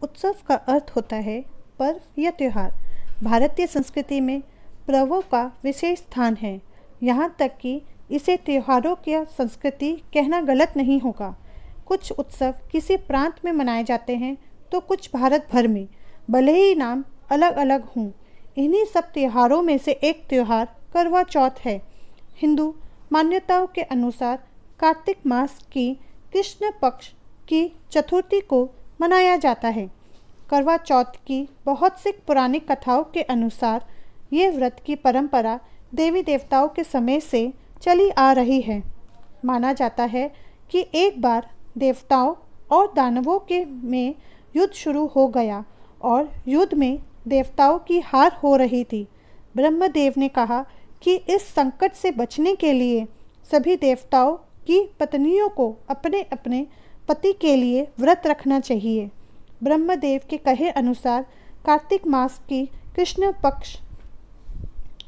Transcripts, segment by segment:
उत्सव का अर्थ होता है पर्व या त्यौहार। भारतीय संस्कृति में पर्वों का विशेष स्थान है। यहाँ तक कि इसे त्योहारों की संस्कृति कहना गलत नहीं होगा। कुछ उत्सव किसी प्रांत में मनाए जाते हैं तो कुछ भारत भर में, भले ही नाम अलग अलग हों। इन्हीं सब त्योहारों में से एक त्यौहार करवा चौथ है। हिंदू मान्यताओं के अनुसार कार्तिक मास की कृष्ण पक्ष की चतुर्थी को मनाया जाता है। करवा चौथ की बहुत सी पुरानी कथाओं के अनुसार ये व्रत की परंपरा देवी देवताओं के समय से चली आ रही है। माना जाता है कि एक बार देवताओं और दानवों के में युद्ध शुरू हो गया और युद्ध में देवताओं की हार हो रही थी। ब्रह्मदेव ने कहा कि इस संकट से बचने के लिए सभी देवताओं की पत्नियों को अपने अपने पति के लिए व्रत रखना चाहिए। ब्रह्मदेव के कहे अनुसार कार्तिक मास की कृष्ण पक्ष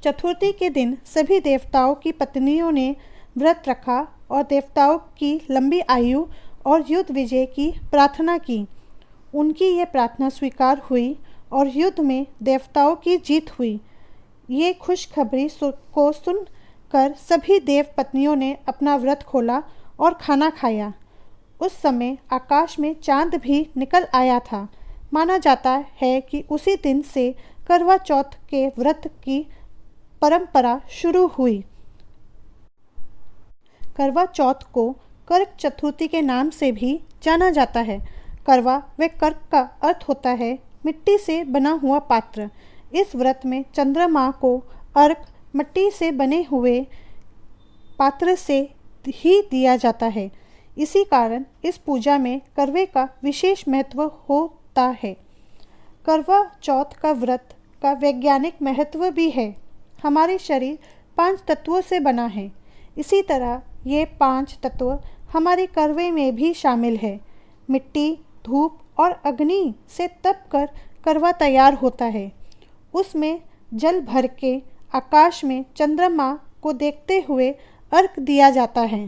चतुर्थी के दिन सभी देवताओं की पत्नियों ने व्रत रखा और देवताओं की लंबी आयु और युद्ध विजय की प्रार्थना की। उनकी यह प्रार्थना स्वीकार हुई और युद्ध में देवताओं की जीत हुई। ये खुशखबरी को सुनकर सभी देव पत्नियों ने अपना व्रत खोला और खाना खाया। उस समय आकाश में चांद भी निकल आया था। माना जाता है कि उसी दिन से करवा चौथ के व्रत की परंपरा शुरू हुई। करवा चौथ को कर्क चतुर्थी के नाम से भी जाना जाता है। करवा व कर्क का अर्थ होता है मिट्टी से बना हुआ पात्र। इस व्रत में चंद्रमा को अर्घ मिट्टी से बने हुए पात्र से ही दिया जाता है। इसी कारण इस पूजा में करवे का विशेष महत्व होता है। करवा चौथ का व्रत का वैज्ञानिक महत्व भी है। हमारे शरीर 5 तत्वों से बना है। इसी तरह ये 5 तत्व हमारे करवे में भी शामिल है। मिट्टी, धूप और अग्नि से तप कर करवा तैयार होता है। उसमें जल भर के आकाश में चंद्रमा को देखते हुए अर्घ दिया जाता है।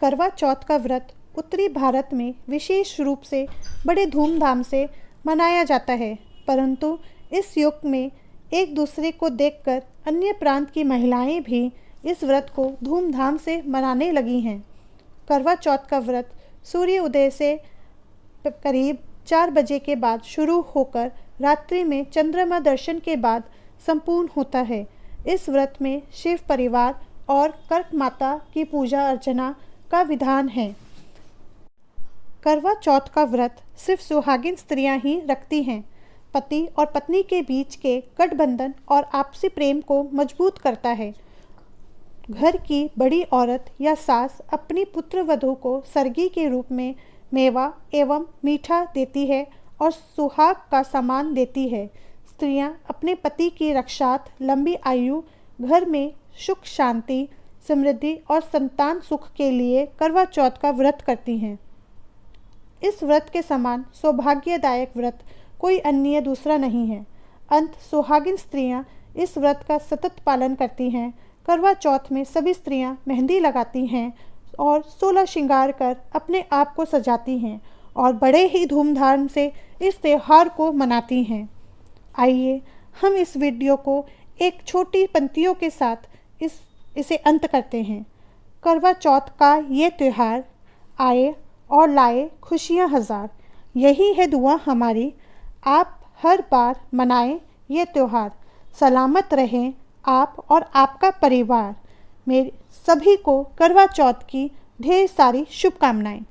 करवा चौथ का व्रत उत्तरी भारत में विशेष रूप से बड़े धूमधाम से मनाया जाता है, परंतु इस युग में एक दूसरे को देखकर अन्य प्रांत की महिलाएं भी इस व्रत को धूमधाम से मनाने लगी हैं। करवा चौथ का व्रत सूर्य उदय से करीब 4 बजे के बाद शुरू होकर रात्रि में चंद्रमा दर्शन के बाद संपूर्ण होता है। इस व्रत में शिव परिवार और कर्क माता की पूजा अर्चना का विधान है। करवा चौथ का व्रत सिर्फ सुहागिन स्त्रियां ही रखती हैं। पति और पत्नी के बीच के गठबंधन और आपसी प्रेम को मजबूत करता है। घर की बड़ी औरत या सास अपनी पुत्र वधू को सरगी के रूप में मेवा एवं मीठा देती है और सुहाग का सामान देती है। स्त्रियां अपने पति की रक्षार्थ लंबी आयु, घर में सुख शांति, समृद्धि और संतान सुख के लिए करवा चौथ का व्रत करती हैं। इस व्रत के समान सौभाग्यदायक व्रत कोई अन्य दूसरा नहीं है। अंत सुहागिन स्त्रियां इस व्रत का सतत पालन करती हैं। करवा चौथ में सभी स्त्रियां मेहंदी लगाती हैं और 16 श्रृंगार कर अपने आप को सजाती हैं और बड़े ही धूमधाम से इस त्यौहार को मनाती हैं। आइए हम इस वीडियो को एक छोटी पंक्तियों के साथ इसे अंत करते हैं। करवा चौथ का ये त्यौहार आए और लाए खुशियाँ हजार। यही है दुआ हमारी, आप हर बार मनाएं ये त्यौहार। सलामत रहें आप और आपका परिवार। मेरे सभी को करवा चौथ की ढेर सारी शुभकामनाएं।